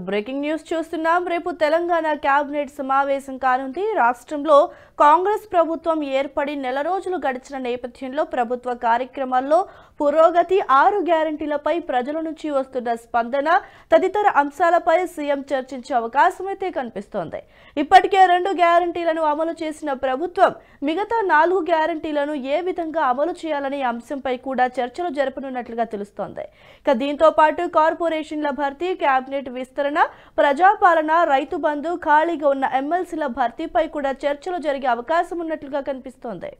Breaking news చూస్తున్నాం. రేపు Telangana cabinet సమావేశం కానుంది. రాష్ట్రంలో కాంగ్రెస్ ప్రభుత్వం ఏర్పడి నెల రోజులు గడిచిన నేపథ్యంలో ప్రభుత్వ కార్యక్రమాల్లో పురోగతి, 6 గ్యారెంటీలపై ప్రజల నుంచి వస్తున్న స్పందన తదితర అంశాలపై సీఎం చర్చించే అవకాశం అయితే కనిపిస్తోంది. ఇప్పటికే 2 గ్యారెంటీలను అమలు చేసిన ప్రభుత్వం మిగతా 4 గ్యారెంటీలను ఏ విధంగా అమలు చేయాలనే అంశంపై కూడా చర్చలు జరపనున్నట్లుగా తెలుస్తోంది. ఇక దీంతో పాటు కార్పొరేషన్ల భర్తీ, కేబినెట్ విస్తరణ, ప్రజాపాలన, రైతు బంధు, ఖాళీగా ఉన్న ఎమ్మెల్సీల భర్తీపై కూడా చర్చలు జరిగే అవకాశం ఉన్నట్లుగా కనిపిస్తోంది.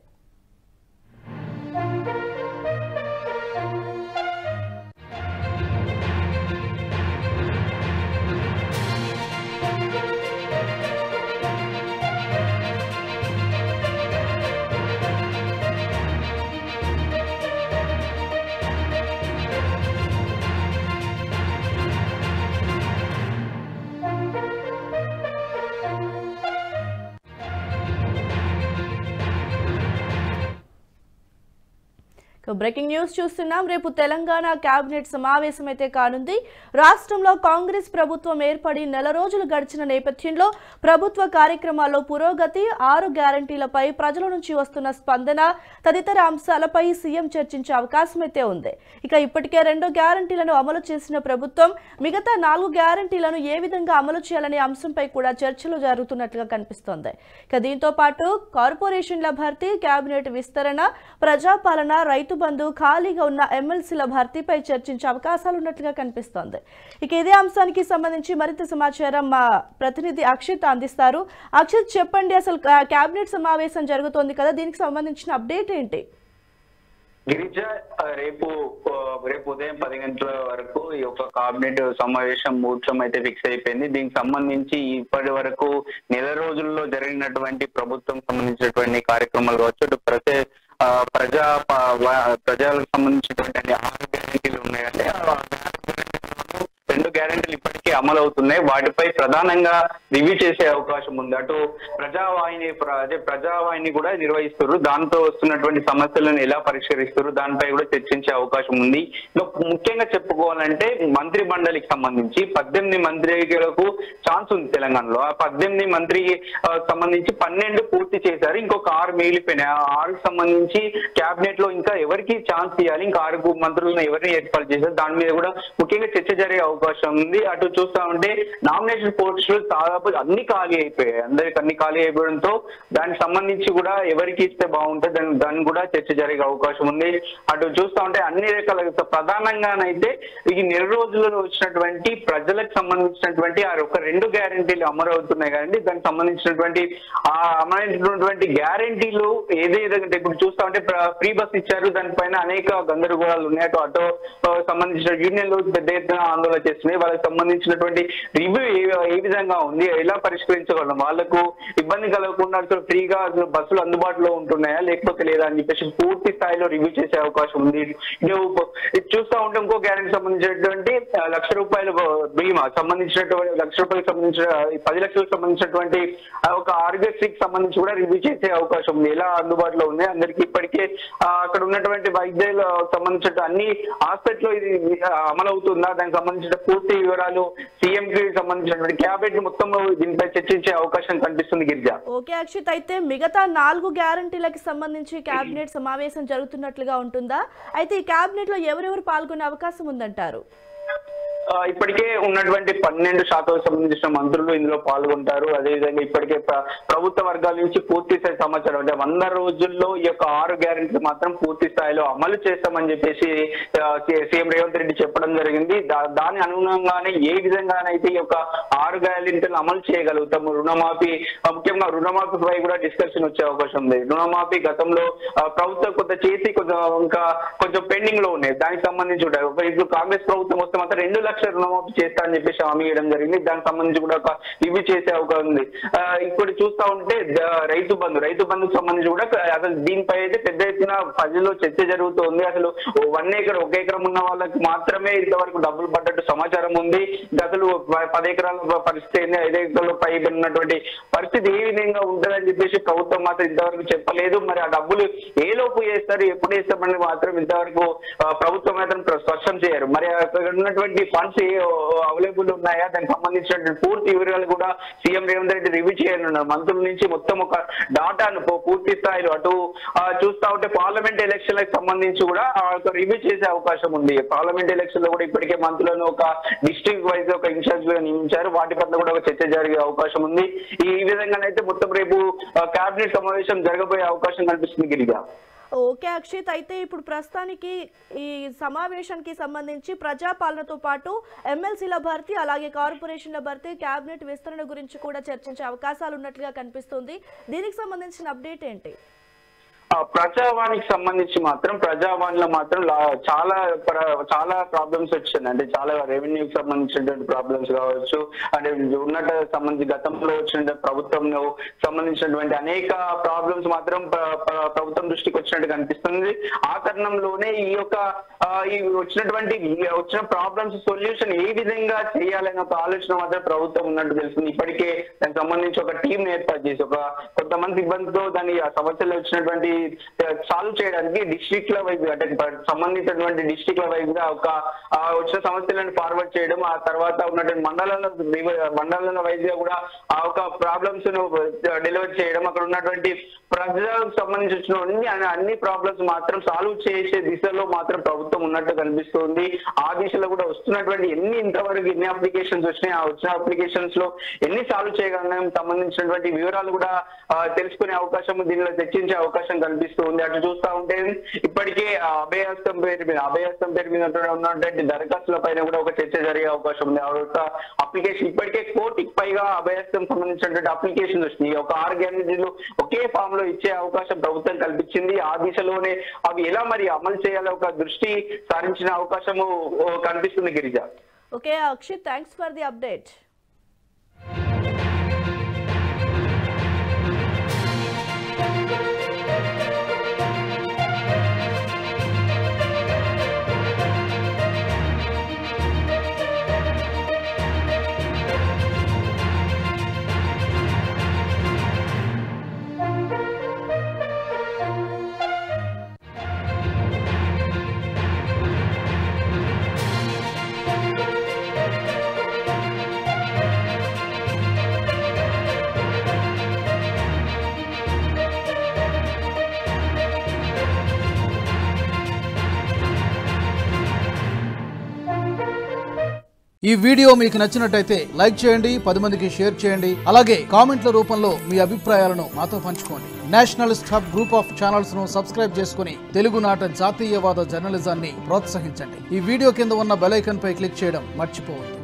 బ్రేకింగ్ న్యూస్ చూస్తున్నాం. రేపు తెలంగాణ కేబినెట్ సమావేశం అయితే కానుంది. రాష్ట్రంలో కాంగ్రెస్ ప్రభుత్వం ఏర్పడి నెల రోజులు గడిచిన నేపథ్యంలో ప్రభుత్వ కార్యక్రమాల్లో పురోగతి, 6 గ్యారెంటీలపై ప్రజల నుంచి వస్తున్న స్పందన తదితర అంశాలపై సీఎం చర్చించే అవకాశం అయితే ఉంది. ఇక ఇప్పటికే 2 గ్యారెంటీలను అమలు చేసిన ప్రభుత్వం మిగతా 4 గ్యారెంటీలను ఏ విధంగా అమలు చేయాలనే అంశంపై కూడా చర్చలు జరుగుతున్నట్లుగా కనిపిస్తోంది. ఇక దీంతో పాటు కార్పొరేషన్ల భర్తీ, కేబినెట్ విస్తరణ, ప్రజాపాలన, రైతు బంధు, ఖాళీగా ఉన్న ఎమ్మెల్సీల భర్తీపై చర్చించే అవకాశాలు ఉన్నట్లుగా కనిపిస్తోంది. ఇక ఇదే అంశానికి సంబంధించి మరింత సమాచారం మా ప్రతినిధి అక్షిత్ అందిస్తారు. అక్షిత్, చెప్పండి, అసలు కేబినెట్ సమావేశం జరుగుతోంది కదా, దీనికి సంబంధించిన అప్డేట్ ఏంటి? గిరిజ, రేపు ఉదయం 10 గంటల వరకు ఈ యొక్క కేబినెట్ సమావేశం ముహూర్తం అయితే ఫిక్స్ అయిపోయింది. దీనికి సంబంధించి ఇప్పటి వరకు నెల రోజుల్లో జరిగినటువంటి ప్రభుత్వం సంబంధించినటువంటి కార్యక్రమాలు కావచ్చు, ప్రజలకు సంబంధించినటువంటి 6 గ్యారెంటీలు ఉన్నాయంటే 2 గ్యారెంటీలు ఇప్పటికే అమలు అవుతున్నాయి. వాటిపై ప్రధానంగా రివ్యూ చేసే అవకాశం ఉంది. అటు ప్రజావాహిని కూడా నిర్వహిస్తారు. దాంతో వస్తున్నటువంటి సమస్యలను ఎలా పరిష్కరిస్తారు దానిపై కూడా చర్చించే అవకాశం ఉంది. ముఖ్యంగా చెప్పుకోవాలంటే మంత్రి మండలికి సంబంధించి 18 మంత్రులకు ఛాన్స్ ఉంది తెలంగాణలో. ఆ 18 మంత్రికి సంబంధించి 12 పూర్తి చేశారు. ఇంకొక 6 మిగిలిపోయినాయి. ఆ 6కి సంబంధించి కేబినెట్ లో ఇంకా ఎవరికి ఛాన్స్ ఇవ్వాలి, ఇంకా 6 మంత్రులను ఎవరిని ఏర్పాటు చేశారు, దాని మీద కూడా ముఖ్యంగా చర్చ జరిగే అవకాశం ఉంది. అటు చూస్తా ఉంటే నామినేషన్ పోస్టులు దాదాపు అన్ని ఖాళీ అయిపోయాయి. అందరికి అన్ని ఖాళీ అయిపోవడంతో దానికి సంబంధించి కూడా ఎవరికి ఇస్తే బాగుంటుంది దాన్ని కూడా చర్చ జరిగే అవకాశం ఉంది. అటు చూస్తా ఉంటే అన్ని రకాల ప్రధానంగానైతే ఈ నెల రోజుల్లో వచ్చినటువంటి ప్రజలకు సంబంధించినటువంటి ఆ ఒక 2 గ్యారెంటీలు అమలు అవుతున్నాయి కదండి. దానికి సంబంధించినటువంటి ఆ అమలైనటువంటి గ్యారెంటీలు ఏదేదంటే ఇప్పుడు చూస్తా ఉంటే ఫ్రీ బస్ ఇచ్చారు, దానిపైన అనేక గందరగోళాలు ఉన్నాయి. ఆటో సంబంధించిన యూనియన్లు పెద్ద ఎత్తున ఆందోళన చేస్తున్నాయి. వాళ్ళకి సంబంధించినటువంటి రివ్యూ ఏ విధంగా ఉంది, ఎలా పరిష్కరించగలం, వాళ్ళకు ఇబ్బంది కలగకుండా ఫ్రీగా బస్సులు అందుబాటులో ఉంటున్నాయా లేకపోతే లేదా అని చెప్పేసి పూర్తి స్థాయిలో రివ్యూ చేసే అవకాశం ఉంది. ఇది చూస్తా ఉంటే ఇంకో గ్యారెంటీ సంబంధించినటువంటి ₹1,00,000 బీమా సంబంధించినటువంటి ₹1,00,000 సంబంధించిన 10 లక్షలకు సంబంధించినటువంటి ఒక ఆరోగ్యశ్రీకి సంబంధించి కూడా రివ్యూ చేసే అవకాశం ఉంది. ఎలా అందుబాటులో ఉన్నాయి అందరికి. ఇప్పటికే అక్కడ ఉన్నటువంటి వైద్యులకు సంబంధించిన అన్ని హాస్పిటల్లో ఇది అమలవుతుందా, దానికి సంబంధించిన పూర్తి వివరాలు సీఎం కి సంబంధించినటువంటి క్యాబినెట్ మొత్తం దీనిపై చర్చించే అవకాశం కనిపిస్తుంది. గిరిజ, ఓకే అక్షిత్, అయితే మిగతా 4 గ్యారెంటీలకు సంబంధించి కేబినెట్ సమావేశం జరుగుతున్నట్లుగా ఉంటుందా? అయితే ఈ కేబినెట్ లో ఎవరెవరు పాల్గొనే అవకాశం ఉందంటారు? ఇప్పటికే ఉన్నటువంటి 12% సంబంధించిన మంత్రులు ఇందులో పాల్గొంటారు. అదేవిధంగా ఇప్పటికే ప్రభుత్వ వర్గాల నుంచి పూర్తి స్థాయి సమాచారం అంటే 100 రోజుల్లో ఈ యొక్క 6 గ్యారెంటీలు మాత్రం పూర్తి స్థాయిలో అమలు చేస్తామని చెప్పేసి సీఎం రేవంత్ రెడ్డి చెప్పడం జరిగింది. దాని అనుగుణంగానే ఏ విధంగానైతే ఈ యొక్క 6 గ్యారెంటీలు అమలు చేయగలుగుతాము, రుణమాఫీ, ముఖ్యంగా రుణమాఫీపై కూడా డిస్కషన్ వచ్చే అవకాశం ఉంది. రుణమాఫీ గతంలో ప్రభుత్వం కొంత చేసి కొంచెం పెండింగ్ లో ఉన్నాయి. దానికి సంబంధించి కూడా ఇప్పుడు కాంగ్రెస్ ప్రభుత్వం వస్తే మాత్రం 2 లక్షల రుణమాఫీ చేస్తా అని చెప్పేసి హామీ ఇవ్వడం జరిగింది. దానికి సంబంధించి కూడా ఒక రివ్యూ చేసే అవకాశం ఉంది. ఇప్పుడు చూస్తా ఉంటే రైతు బంధుకు సంబంధించి కూడా అసలు దీనిపై అయితే పెద్ద ఎత్తున ప్రజల్లో చర్చ జరుగుతుంది. అసలు 1 ఎకరం ఉన్న వాళ్ళకి మాత్రమే ఇంతవరకు డబ్బులు పడ్డట్టు సమాచారం ఉంది. అసలు 10 ఎకరాల పరిస్థితి ఏంది, 5 ఎకరాల పై ఉన్నటువంటి పరిస్థితి ఏ విధంగా ఉంటుందని చెప్పేసి ప్రభుత్వం మాత్రం ఇంతవరకు చెప్పలేదు. మరి ఆ డబ్బులు ఏ లోపు వేస్తారు, ఎప్పుడు వేస్తామని మాత్రం ఇంతవరకు ప్రభుత్వం మాత్రం స్పష్టం చేయరు. మరి అక్కడ ఉన్నటువంటి ఫండ్స్ అవైలబుల్ ఉన్నాయా, దానికి సంబంధించిన పూర్తి వివరాలు కూడా సీఎం రేవంత్ రెడ్డి రివ్యూ చేయనున్నారు. మంత్రుల నుంచి మొత్తం ఒక డాటాను పూర్తి స్థాయిలో అటు చూస్తా ఉంటే పార్లమెంట్ ఎలక్షన్లకు సంబంధించి కూడా రివ్యూ చేసే అవకాశం ఉంది. పార్లమెంట్ ఎలక్షన్ లో కూడా ఇప్పటికే మంత్రులను ఒక డిస్ట్రిక్ట్ వైజ్ ఒక ఇన్ఛార్జ్ గా నియమించారు. వాటి పట్ల కూడా ఒక చర్చ జరిగే అవకాశం ఉంది. ఈ విధంగానైతే మొత్తం రేపు కేబినెట్ సమావేశం జరగబోయే అవకాశం కనిపిస్తుంది గిరిగా. ఓకే అక్షిత్, అయితే ఇప్పుడు ప్రస్తుతానికి ఈ సమావేశానికి సంబంధించి ప్రజాపాలనతో పాటు ఎమ్మెల్సీల భర్తీ అలాగే కార్పొరేషన్ల భర్తీ కేబినెట్ విస్తరణ గురించి కూడా చర్చించే అవకాశాలు ఉన్నట్లుగా కనిపిస్తుంది. దీనికి సంబంధించిన అప్డేట్ ఏంటి? ప్రజావాణికి సంబంధించి మాత్రం ప్రజావాణిలో మాత్రం చాలా ప్రాబ్లమ్స్ వచ్చింది. అంటే చాలా రెవెన్యూకి సంబంధించినటువంటి ప్రాబ్లమ్స్ కావచ్చు, అంటే ఉన్నట సంబంధించి గతంలో వచ్చిన ప్రభుత్వంలో సంబంధించినటువంటి అనేక ప్రాబ్లమ్స్ మాత్రం ప్రభుత్వం దృష్టికి వచ్చినట్టు కనిపిస్తుంది. ఆ తరుణంలోనే వచ్చిన ప్రాబ్లమ్స్ సొల్యూషన్ ఏ విధంగా చేయాలనే ఒక ఆలోచన మాత్రం ప్రభుత్వం ఉన్నట్టు తెలుస్తుంది. ఇప్పటికే దానికి సంబంధించి ఒక టీం ఏర్పాటు చేసి కొంతమంది సిబ్బందితో దాని సమస్యలు వచ్చినటువంటి సాల్వ్ చేయడానికి డిస్ట్రిక్ట్ల వైజ్ అంటే సంబంధించినటువంటి డిస్ట్రిక్ట్ల వైజ్ గా వచ్చిన సమస్యలను ఫార్వర్డ్ చేయడం, ఆ తర్వాత ఉన్నటువంటి మండలాల వైజ్ గా కూడా ఆ ఒక ప్రాబ్లమ్స్ ను డెలివర్ చేయడం, అక్కడ ఉన్నటువంటి ప్రజలకు సంబంధించిన అన్ని ప్రాబ్లమ్స్ మాత్రం సాల్వ్ చేసే దిశలో మాత్రం ప్రభుత్వం ఉన్నట్టు కనిపిస్తుంది. ఆ దిశలో కూడా వస్తున్నటువంటి ఇంతవరకు ఎన్ని అప్లికేషన్స్ వచ్చినాయి, ఆ వచ్చిన అప్లికేషన్స్ లో ఎన్ని సాల్వ్ చేయగలం సంబంధించినటువంటి వివరాలు కూడా తెలుసుకునే అవకాశం, దీనిలో చర్చించే అవకాశం కనిపిస్తుంది. అటు చూస్తా ఉంటే ఇప్పటికే అభయహస్తం పేరు మీద ఉన్నటువంటి దరఖాస్తుల పైన కూడా ఒక చర్చ జరిగే అవకాశం ఉంది. అప్లికేషన్ ఇప్పటికే 1 కోటికి పైగా అభయహస్తం సంబంధించినటువంటి అప్లికేషన్ వచ్చినాయి. ఒక 6 గ్యారెంటీలు ఒకే ఫామ్ లో ఇచ్చే అవకాశం ప్రభుత్వం కల్పించింది. ఆ దిశలోనే అవి ఎలా మరి అమలు చేయాలో ఒక దృష్టి సారించిన అవకాశము కనిపిస్తుంది Girija. Okay Akshit, thanks for the update. ఈ వీడియో మీకు నచ్చినట్టయితే లైక్ చేయండి, 10 మందికి షేర్ చేయండి. అలాగే కామెంట్ల రూపంలో మీ అభిప్రాయాలను మాతో పంచుకోండి. Nationalist hub group of channels ను సబ్స్క్రైబ్ చేసుకుని తెలుగునాట జాతీయవాద జర్నలిజాన్ని ప్రోత్సహించండి. ఈ వీడియో కింద ఉన్న బెల్ ఐకాన్ పై క్లిక్ చేయడం మర్చిపోవద్దు.